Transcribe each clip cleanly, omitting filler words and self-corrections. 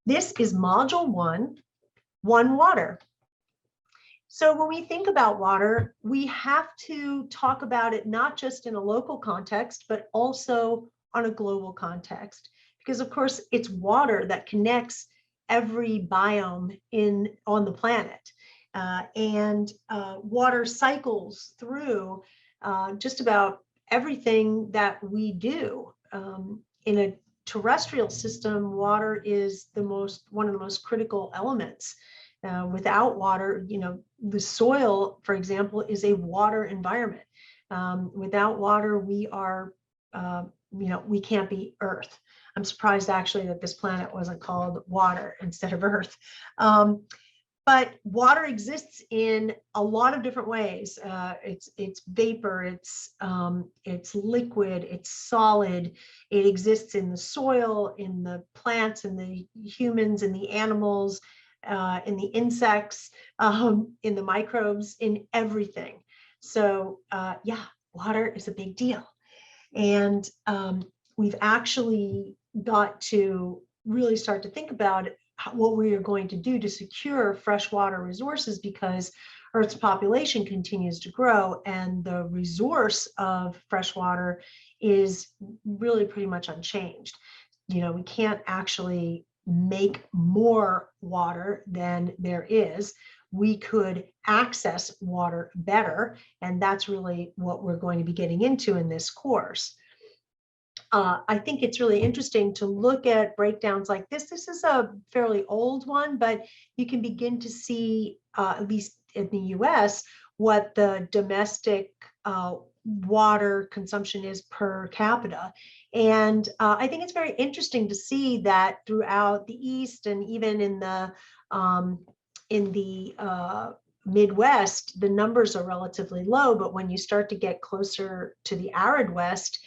This is Module One, One Water. So when we think about water, we have to talk about it not just in a local context, but also on a global context. Because of course, it's water that connects every biome on the planet. Water cycles through just about everything that we do. In a terrestrial system, water is one of the most critical elements. Without water, the soil, for example, is a water environment. Without water, we are, we can't be Earth. I'm surprised actually that this planet wasn't called water instead of Earth. But water exists in a lot of different ways. It's vapor, it's liquid, it's solid. It exists in the soil, in the plants, in the humans, in the animals, in the insects, in the microbes, in everything. So yeah, water is a big deal. And we've actually got to really start to think about what we are going to do to secure freshwater resources, because Earth's population continues to grow and the resource of freshwater is really pretty much unchanged. We can't actually make more water than there is. We could access water better, and that's really what we're going to be getting into in this course. I think it's really interesting to look at breakdowns like this. This is a fairly old one, but you can begin to see, at least in the US, what the domestic water consumption is per capita. And I think it's very interesting to see that throughout the East and even in the Midwest, the numbers are relatively low, but when you start to get closer to the arid West,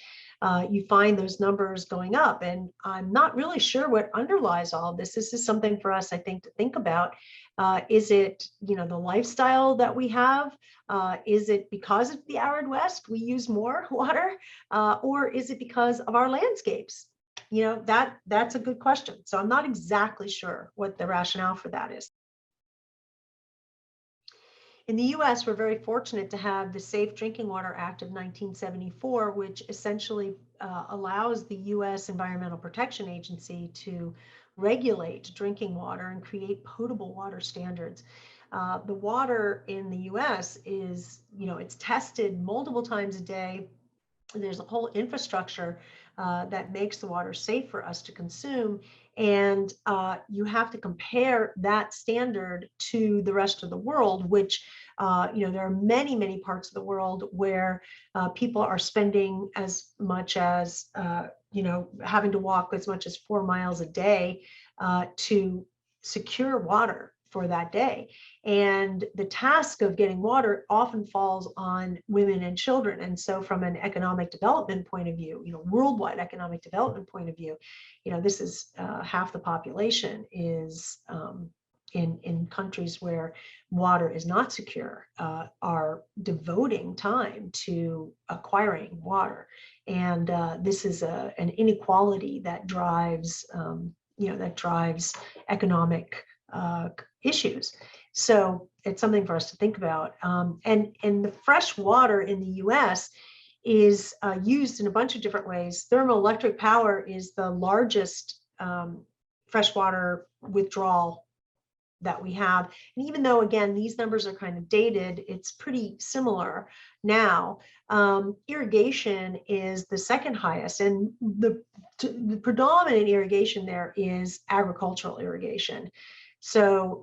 you find those numbers going up. And I'm not really sure what underlies all of this. This is something for us, I think, to think about. Is it, the lifestyle that we have? Is it because of the arid West we use more water? Or is it because of our landscapes? That's a good question. So I'm not exactly sure what the rationale for that is. In the US, we're very fortunate to have the Safe Drinking Water Act of 1974, which essentially allows the US Environmental Protection Agency to regulate drinking water and create potable water standards. The water in the US is, it's tested multiple times a day. There's a whole infrastructure that makes the water safe for us to consume. And you have to compare that standard to the rest of the world, which, there are many, many parts of the world where people are spending as much as, having to walk as much as 4 miles a day to secure water for that day. And the task of getting water often falls on women and children. And so from an economic development point of view, worldwide economic development point of view, this is half the population is in countries where water is not secure, are devoting time to acquiring water. And this is an inequality that drives, economic issues. So it's something for us to think about. And the fresh water in the US is used in a bunch of different ways. Thermoelectric power is the largest freshwater withdrawal that we have. And even though, again, these numbers are kind of dated, it's pretty similar now. Irrigation is the second highest, and the predominant irrigation there is agricultural irrigation. So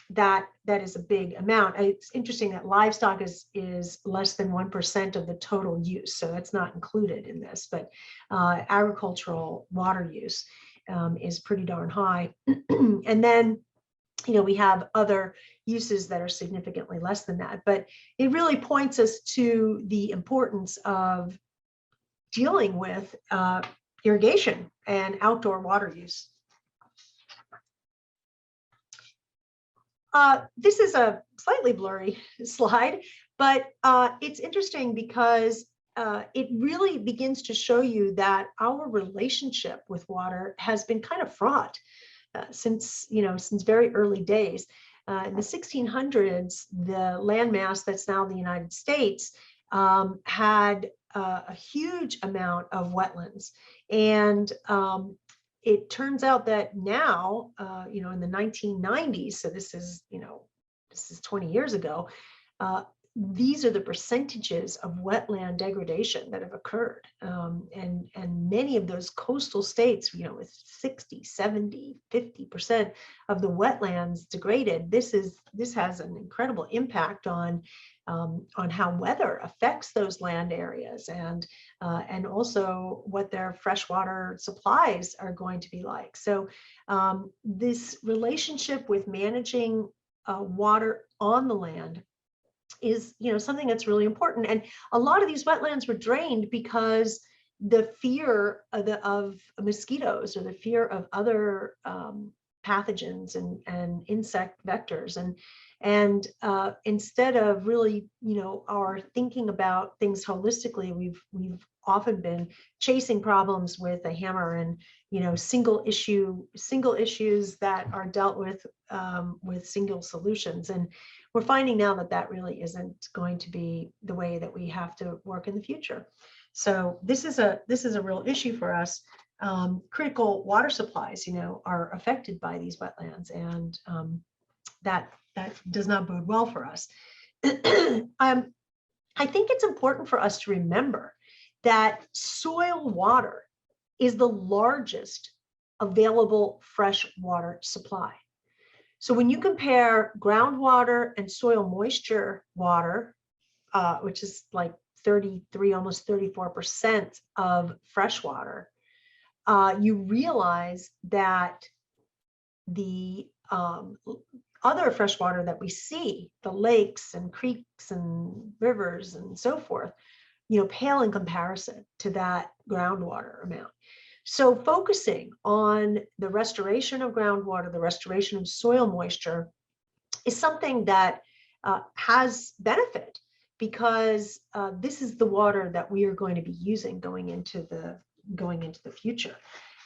that is a big amount. It's interesting that livestock is less than 1% of the total use, so that's not included in this, but agricultural water use is pretty darn high. And then we have other uses that are significantly less than that, but it really points us to the importance of dealing with irrigation and outdoor water use. This is a slightly blurry slide, but it's interesting because it really begins to show you that our relationship with water has been kind of fraught. since very early days. In the 1600s, the landmass that's now the United States had a huge amount of wetlands, and it turns out that now, in the 1990s, so this is 20 years ago, these are the percentages of wetland degradation that have occurred. And many of those coastal states, with 60, 70, 50% of the wetlands degraded, this has an incredible impact on how weather affects those land areas, and also what their freshwater supplies are going to be like. So this relationship with managing water on the land is something that's really important. And a lot of these wetlands were drained because the fear of mosquitoes, or the fear of other pathogens and insect vectors, and instead of really our thinking about things holistically, we've often been chasing problems with a hammer, and single issues that are dealt with single solutions. And we're finding now that really isn't going to be the way that we have to work in the future. So this is a real issue for us. Critical water supplies, are affected by these wetlands, and that does not bode well for us. I think it's important for us to remember that soil water is the largest available fresh water supply. So when you compare groundwater and soil moisture water, which is like 33, almost 34% of fresh water, you realize that the other fresh water that we see, the lakes and creeks and rivers and so forth, pale in comparison to that groundwater amount. So focusing on the restoration of groundwater, the restoration of soil moisture, is something that has benefit, because this is the water that we are going to be using going into the future.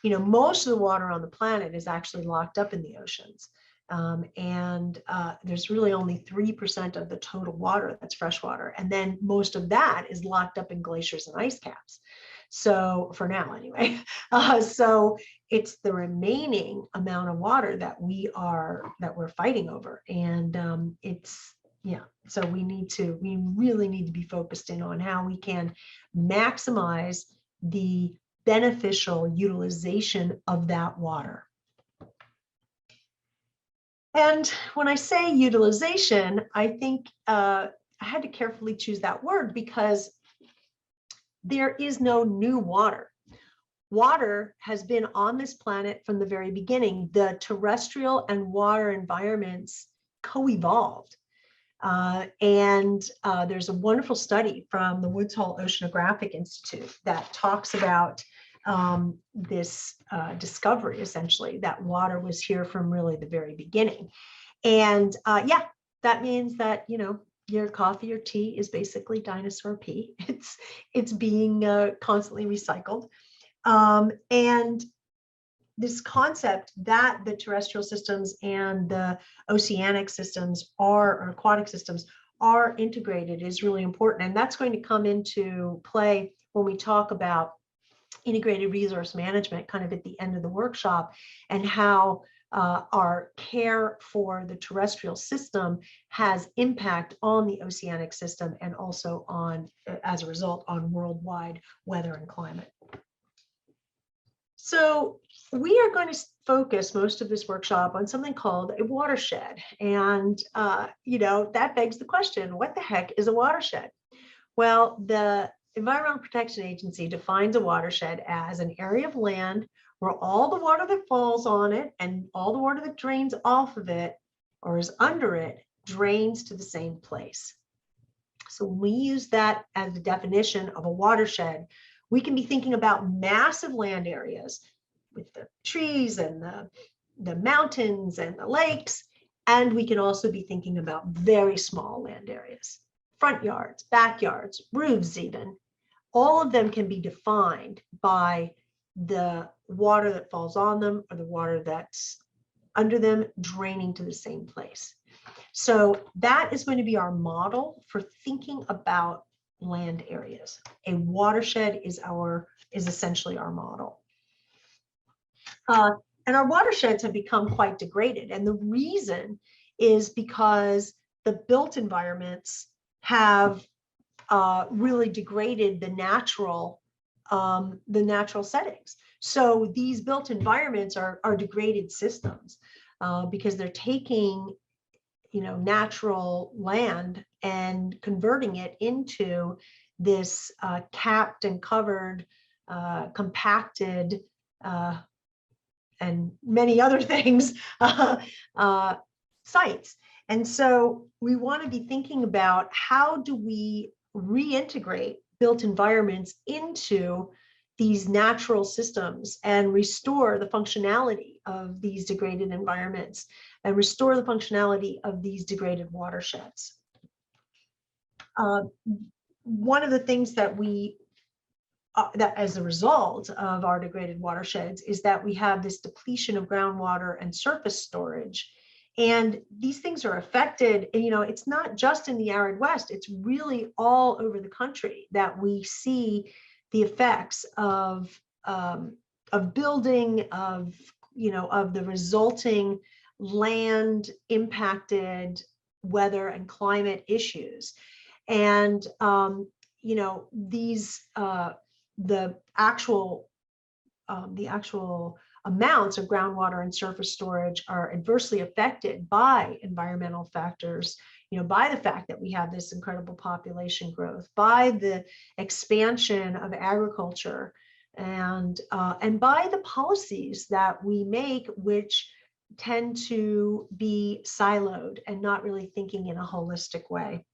Most of the water on the planet is actually locked up in the oceans. And there's really only 3% of the total water that's freshwater. And then most of that is locked up in glaciers and ice caps. So for now, anyway, so it's the remaining amount of water that we're fighting over. And so we really need to be focused in on how we can maximize the beneficial utilization of that water. And when I say utilization, I think I had to carefully choose that word, because there is no new water. Water has been on this planet from the very beginning. The terrestrial and water environments co-evolved. And there's a wonderful study from the Woods Hole Oceanographic Institute that talks about this discovery, essentially, that water was here from really the very beginning. And that means that, your coffee or tea is basically dinosaur pee. It's being constantly recycled. And this concept that the terrestrial systems and the oceanic systems or aquatic systems are integrated is really important. And that's going to come into play when we talk about integrated resource management, kind of at the end of the workshop, and how our care for the terrestrial system has impact on the oceanic system, and also as a result, on worldwide weather and climate. So we are going to focus most of this workshop on something called a watershed. And, that begs the question, what the heck is a watershed? Well, the Environmental Protection Agency defines a watershed as an area of land where all the water that falls on it and all the water that drains off of it or is under it drains to the same place. So when we use that as the definition of a watershed, we can be thinking about massive land areas with the trees and the mountains and the lakes. And we can also be thinking about very small land areas, front yards, backyards, roofs even. All of them can be defined by the water that falls on them or the water that's under them, draining to the same place. So that is going to be our model for thinking about land areas. A watershed is essentially our model. And our watersheds have become quite degraded. And the reason is because the built environments have really degraded the natural settings. So these built environments are degraded systems because they're taking, natural land and converting it into this capped and covered, compacted, and many other things, sites. And so we want to be thinking about how do we reintegrate built environments into these natural systems and restore the functionality of these degraded environments and restore the functionality of these degraded watersheds. One of the things that that as a result of our degraded watersheds is that we have this depletion of groundwater and surface storage. And these things are affected, it's not just in the arid West, it's really all over the country that we see the effects of building, of the resulting land impacted weather and climate issues. And, these, the actual amounts of groundwater and surface storage are adversely affected by environmental factors, by the fact that we have this incredible population growth, by the expansion of agriculture, and by the policies that we make, which tend to be siloed and not really thinking in a holistic way.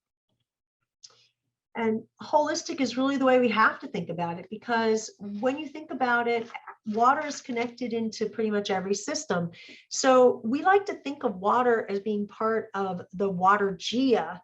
And holistic is really the way we have to think about it, because when you think about it, water is connected into pretty much every system. So we like to think of water as being part of the watergia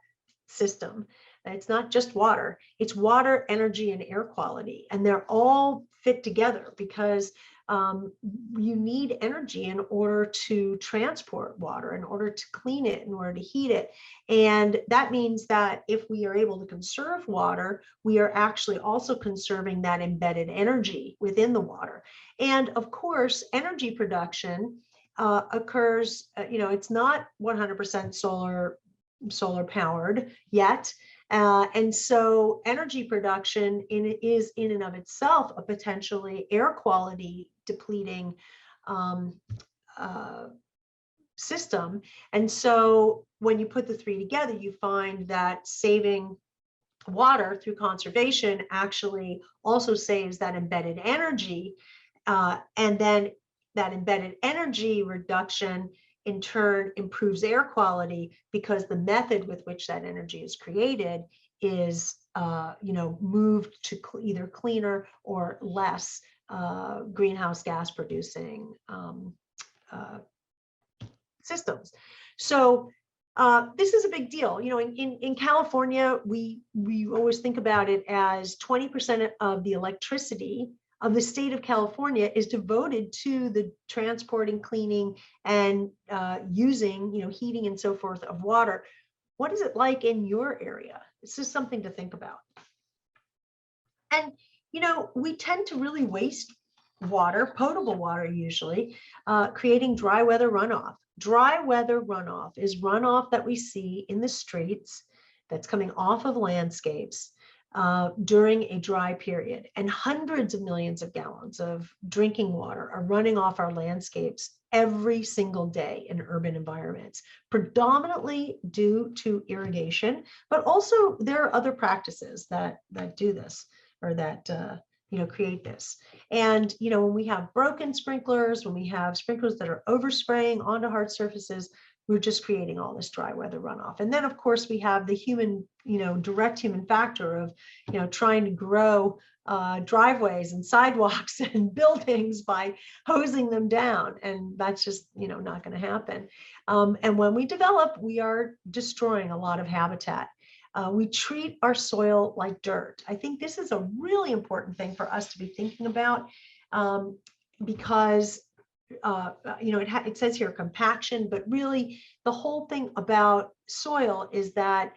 system. It's not just water, it's water, energy, and air quality. And they're all fit together because you need energy in order to transport water, in order to clean it, in order to heat it. And that means that if we are able to conserve water, we are actually also conserving that embedded energy within the water. And of course, energy production occurs, it's not 100% solar powered yet. And so energy production is in and of itself a potentially air quality depleting system. And so when you put the three together, you find that saving water through conservation actually also saves that embedded energy. And then that embedded energy reduction in turn improves air quality, because the method with which that energy is created is moved to either cleaner or less greenhouse gas producing systems. So this is a big deal. In California, we always think about it as 20% of the electricity of the state of California is devoted to the transporting, cleaning, and using, heating and so forth of water. What is it like in your area? It's just something to think about. And, we tend to really waste water, potable water usually, creating dry weather runoff. Dry weather runoff is runoff that we see in the streets that's coming off of landscapes during a dry period, and hundreds of millions of gallons of drinking water are running off our landscapes every single day in urban environments, predominantly due to irrigation, but also there are other practices that do this, or that create this. And when we have broken sprinklers, when we have sprinklers that are overspraying onto hard surfaces, we're just creating all this dry weather runoff. And then of course we have the human, direct human factor of, trying to grow driveways and sidewalks and buildings by hosing them down. And that's just, not going to happen. And when we develop, we are destroying a lot of habitat. We treat our soil like dirt. I think this is a really important thing for us to be thinking about, because it says here compaction, but really the whole thing about soil is that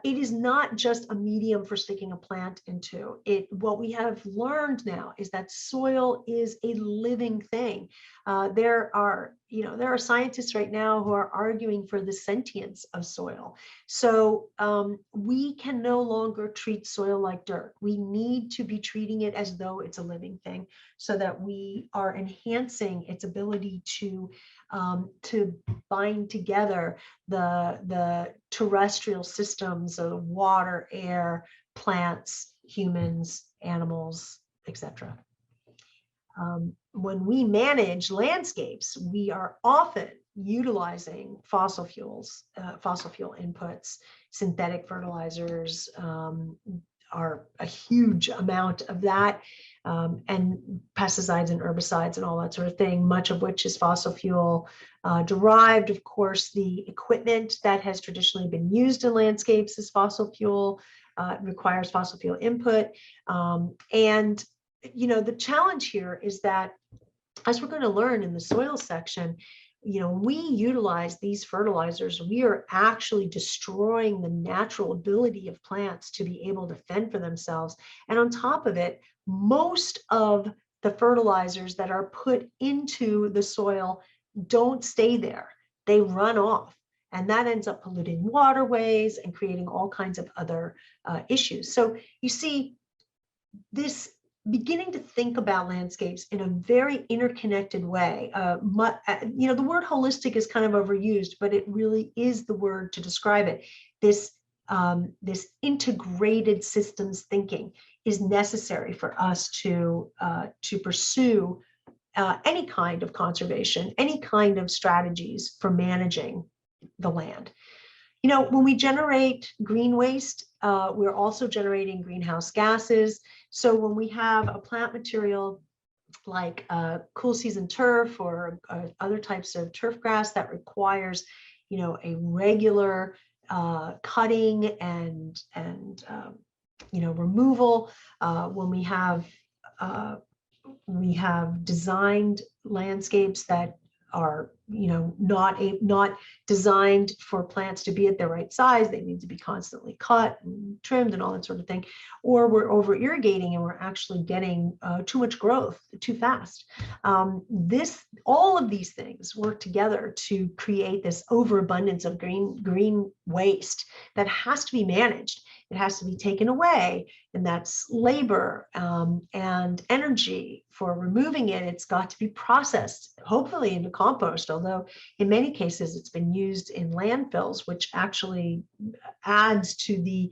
it is not just a medium for sticking a plant into. What we have learned now is that soil is a living thing. There are scientists right now who are arguing for the sentience of soil. So we can no longer treat soil like dirt. We need to be treating it as though it's a living thing, so that we are enhancing its ability to bind together the terrestrial systems of water, air, plants, humans, animals, etc. When we manage landscapes, we are often utilizing fossil fuel inputs. Synthetic fertilizers are a huge amount of that, and pesticides and herbicides and all that sort of thing, much of which is fossil fuel derived. Of course, the equipment that has traditionally been used in landscapes is fossil fuel, requires fossil fuel input. And the challenge here is that, as we're going to learn in the soil section, we utilize these fertilizers, we are actually destroying the natural ability of plants to be able to fend for themselves. And on top of it, most of the fertilizers that are put into the soil don't stay there. They run off. And that ends up polluting waterways and creating all kinds of other issues. So you see this beginning to think about landscapes in a very interconnected way. The word holistic is kind of overused, but it really is the word to describe it. This integrated systems thinking is necessary for us to pursue any kind of conservation, any kind of strategies for managing the land. When we generate green waste, we're also generating greenhouse gases. So when we have a plant material like cool season turf or other types of turf grass that requires, a regular cutting and removal, when we have designed landscapes that are not designed for plants to be at the right size. They need to be constantly cut and trimmed and all that sort of thing. Or we're over irrigating and we're actually getting too much growth too fast. All of these things work together to create this overabundance of green waste that has to be managed. It has to be taken away, and that's labor and energy for removing it. It's got to be processed, hopefully into compost, although in many cases it's been used in landfills, which actually adds to the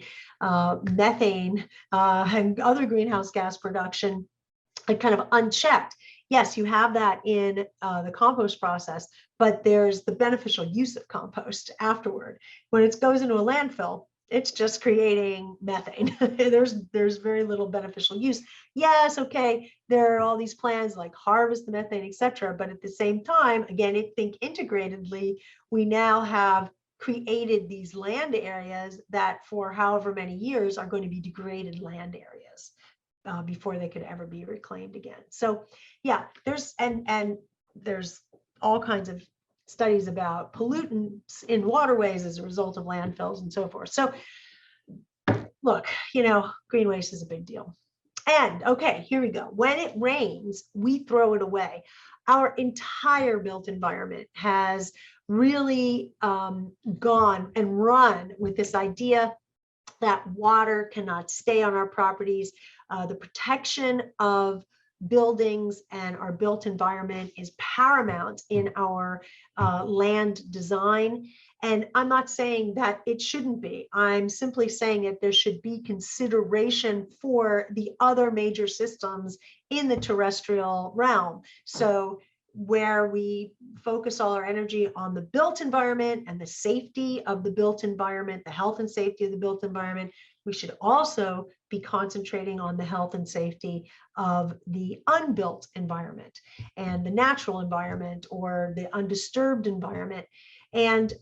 methane and other greenhouse gas production, kind of unchecked. Yes, you have that in the compost process, but there's the beneficial use of compost afterward. When it goes into a landfill, it's just creating methane. There's very little beneficial use. Yes, okay, there are all these plans like harvest the methane, etc. But at the same time, again, think integratedly, we now have created these land areas that for however many years are going to be degraded land areas before they could ever be reclaimed again. So yeah, there's all kinds of studies about pollutants in waterways as a result of landfills and so forth. So look, green waste is a big deal. And okay, here we go. When it rains, we throw it away. Our entire built environment has really gone and run with this idea that water cannot stay on our properties. The protection of buildings and our built environment is paramount in our land design. And I'm not saying that it shouldn't be. I'm simply saying that there should be consideration for the other major systems in the terrestrial realm. So where we focus all our energy on the built environment and the safety of the built environment, the health and safety of the built environment, we should also be concentrating on the health and safety of the unbuilt environment and the natural environment or the undisturbed environment. And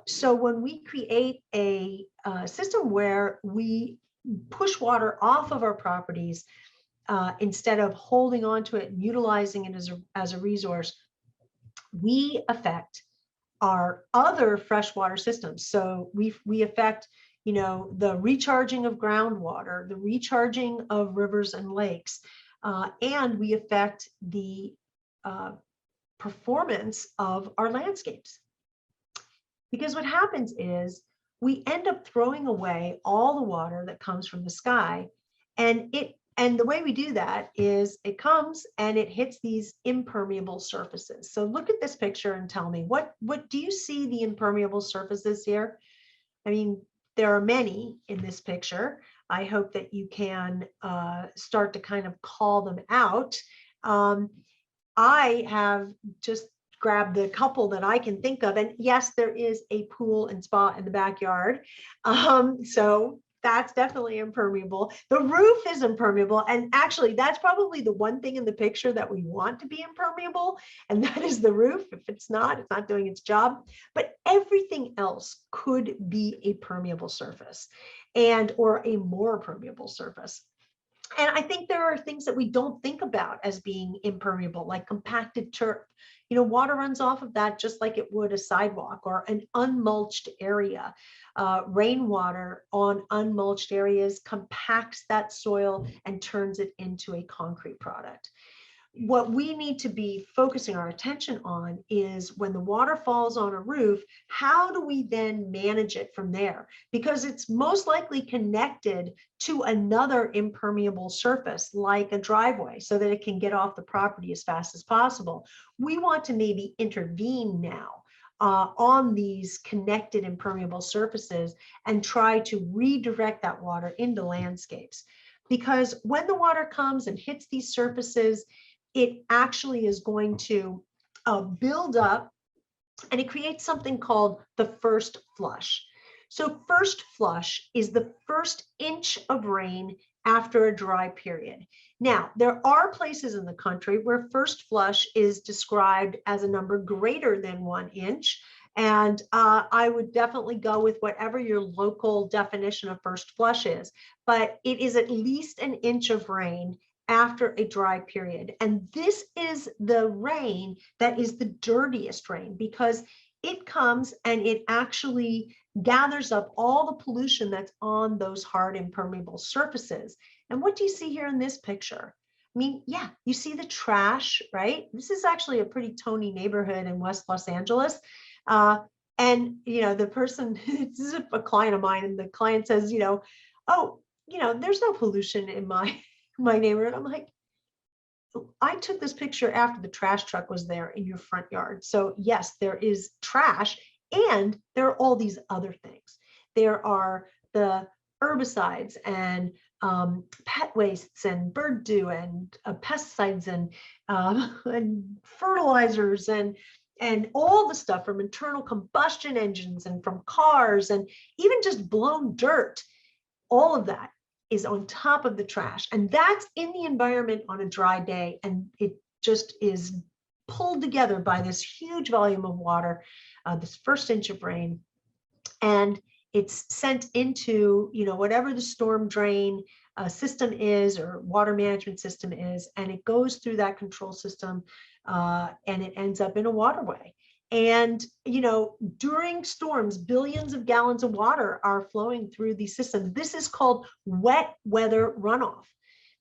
so when we create a system where we push water off of our properties instead of holding on to it and utilizing it as a resource, we affect our other freshwater systems. So we affect, the recharging of groundwater, the recharging of rivers and lakes, and we affect the performance of our landscapes. Because what happens is we end up throwing away all the water that comes from the sky, and the way we do that is it comes and it hits these impermeable surfaces. So look at this picture and tell me, what do you see the impermeable surfaces here? I mean, there are many in this picture. I hope that you can start to kind of call them out. I have just grabbed the couple that I can think of. And yes, there is a pool and spa in the backyard. So that's definitely impermeable. The roof is impermeable. And actually, that's probably the one thing in the picture that we want to be impermeable. And that is the roof. If it's not doing its job. But everything else could be a permeable surface or a more permeable surface. And I think there are things that we don't think about as being impermeable, like compacted turf. Water runs off of that just like it would a sidewalk or an unmulched area. Rainwater on unmulched areas compacts that soil and turns it into a concrete product. What we need to be focusing our attention on is when the water falls on a roof, how do we then manage it from there? Because it's most likely connected to another impermeable surface like a driveway so that it can get off the property as fast as possible. We want to maybe intervene now on these connected impermeable surfaces and try to redirect that water into landscapes. Because when the water comes and hits these surfaces, it actually is going to build up, and it creates something called the first flush. So first flush is the first inch of rain after a dry period. Now, there are places in the country where first flush is described as a number greater than 1 inch. And I would definitely go with whatever your local definition of first flush is. But it is at least an inch of rain after a dry period. And this is the rain that is the dirtiest rain because it comes and it actually gathers up all the pollution that's on those hard impermeable surfaces. And what do you see here in this picture? I mean, yeah, you see the trash, right? This is actually a pretty Tony neighborhood in West Los Angeles. And, the person, this is a client of mine, and the client says, oh, there's no pollution in my neighborhood. I'm like, I took this picture after the trash truck was there in your front yard. So yes, there is trash, and there are all these other things. There are the herbicides and pet wastes and bird dew and pesticides and fertilizers and all the stuff from internal combustion engines and from cars and even just blown dirt. All of that is on top of the trash, and that's in the environment on a dry day, and it just is pulled together by this huge volume of water, this first inch of rain, and it's sent into whatever the storm drain system is or water management system is, and it goes through that control system and it ends up in a waterway. And, during storms, billions of gallons of water are flowing through these systems. This is called wet weather runoff.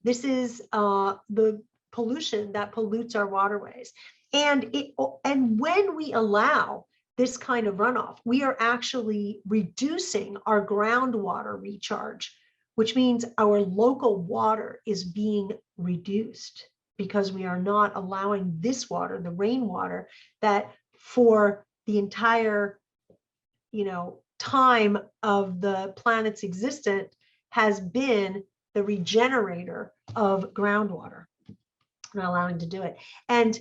This is the pollution that pollutes our waterways. And when we allow this kind of runoff, we are actually reducing our groundwater recharge, which means our local water is being reduced because we are not allowing this water, the rainwater, that for the entire, time of the planet's existence has been the regenerator of groundwater, not allowing to do it. And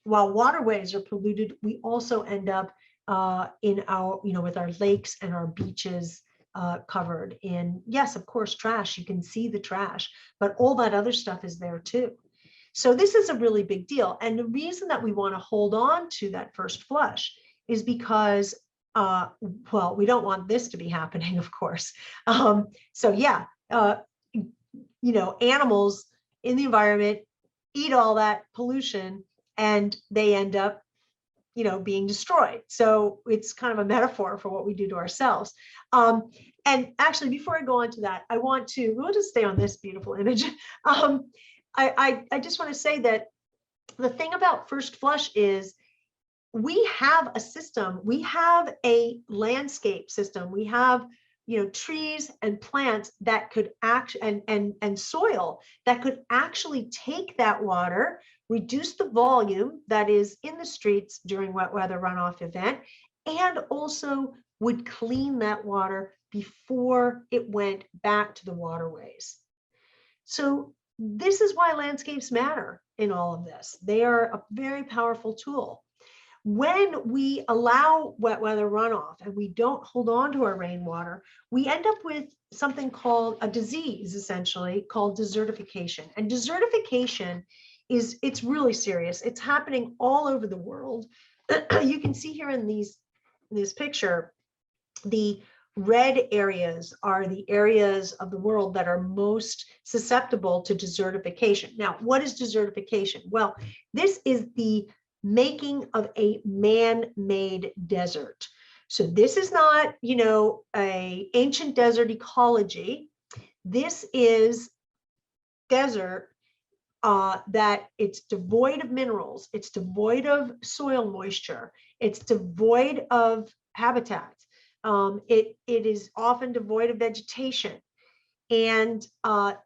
while waterways are polluted, we also end up in our, with our lakes and our beaches covered in, yes, of course, trash. You can see the trash, but all that other stuff is there too. So this is a really big deal. And the reason that we want to hold on to that first flush is because, well, we don't want this to be happening, of course. So yeah, animals in the environment eat all that pollution and they end up being destroyed. So it's kind of a metaphor for what we do to ourselves. And actually, before I go on to that, we'll just stay on this beautiful image. I just want to say that the thing about First Flush is we have a system, we have a landscape system, we have trees and plants that could and soil that could actually take that water, reduce the volume that is in the streets during wet weather runoff event, and also would clean that water before it went back to the waterways. So this is why landscapes matter in all of this. They are a very powerful tool. When we allow wet weather runoff and we don't hold on to our rainwater, we end up with something called a disease, essentially, called desertification. And desertification it's really serious. It's happening all over the world. You can see here in this picture, the red areas are the areas of the world that are most susceptible to desertification. Now, what is desertification? Well, this is the making of a man-made desert. So this is not, a ancient desert ecology. This is desert that it's devoid of minerals, it's devoid of soil moisture, it's devoid of habitat. It is often devoid of vegetation. And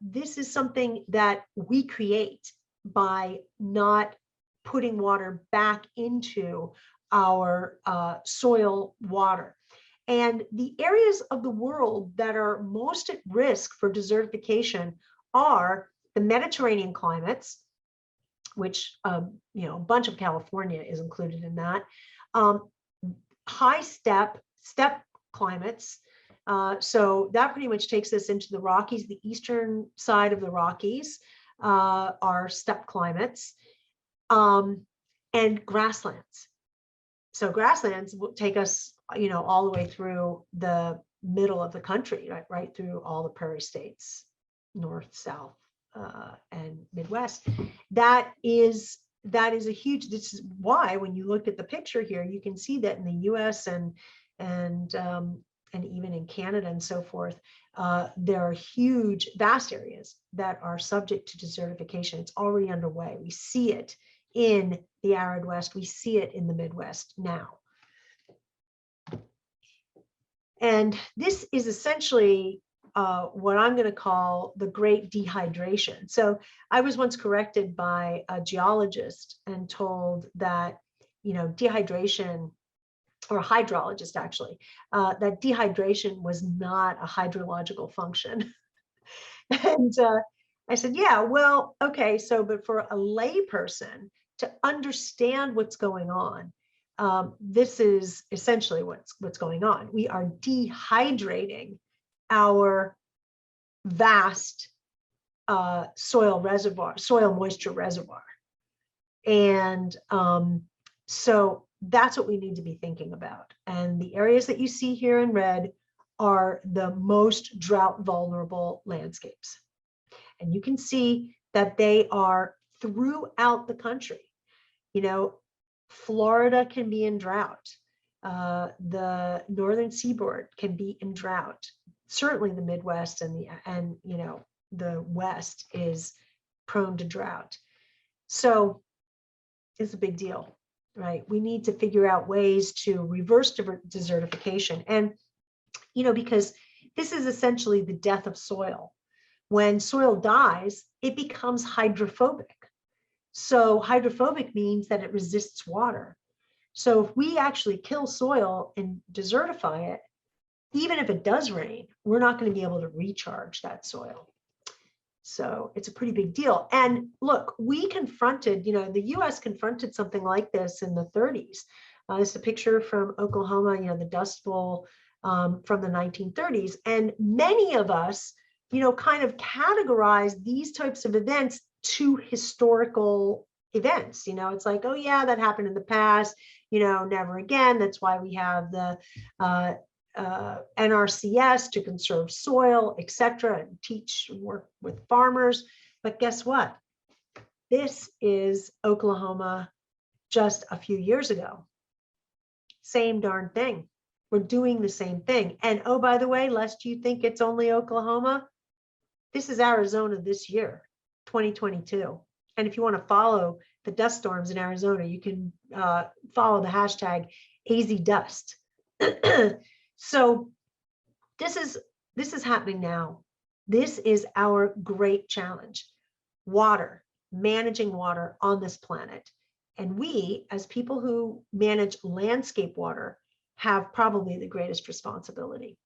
this is something that we create by not putting water back into our soil water. And the areas of the world that are most at risk for desertification are the Mediterranean climates, which, a bunch of California is included in that, high steppe climates. So that pretty much takes us into the Rockies. The eastern side of the Rockies are steppe climates. And grasslands. So grasslands will take us, all the way through the middle of the country, right through all the prairie states, north, south, and Midwest. That is a huge. This is why when you look at the picture here, you can see that in the U.S. and even in Canada and so forth, there are huge, vast areas that are subject to desertification. It's already underway. We see it in the arid West. We see it in the Midwest now. And this is essentially what I'm going to call the great dehydration. So I was once corrected by a geologist and told that, dehydration, or a hydrologist actually, that dehydration was not a hydrological function. And I said, yeah, well, okay, so, but for a lay person to understand what's going on, this is essentially what's going on. We are dehydrating our vast soil moisture reservoir. And so that's what we need to be thinking about. And the areas that you see here in red are the most drought vulnerable landscapes. And you can see that they are throughout the country. Florida can be in drought. The northern seaboard can be in drought. Certainly the Midwest and the West is prone to drought. So it's a big deal, right? We need to figure out ways to reverse desertification. And, because this is essentially the death of soil. When soil dies, it becomes hydrophobic. So hydrophobic means that it resists water. So if we actually kill soil and desertify it, even if it does rain, we're not going to be able to recharge that soil. So it's a pretty big deal. And look, we confronted, the US confronted something like this in the 30s. This is a picture from Oklahoma, the Dust Bowl from the 1930s. And many of us, kind of categorize these types of events to historical events. It's like, oh yeah, that happened in the past, never again. That's why we have the NRCS to conserve soil, etc., and teach and work with farmers. But guess what? This is Oklahoma just a few years ago. Same darn thing. We're doing the same thing. And oh, by the way, lest you think it's only Oklahoma, this is Arizona this year, 2022. And if you want to follow the dust storms in Arizona, you can follow the hashtag AZDust. So this is happening now. This is our great challenge. Water, managing water on this planet. And we, as people who manage landscape water, have probably the greatest responsibility.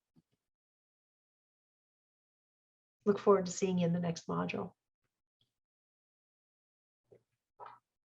Look forward to seeing you in the next module.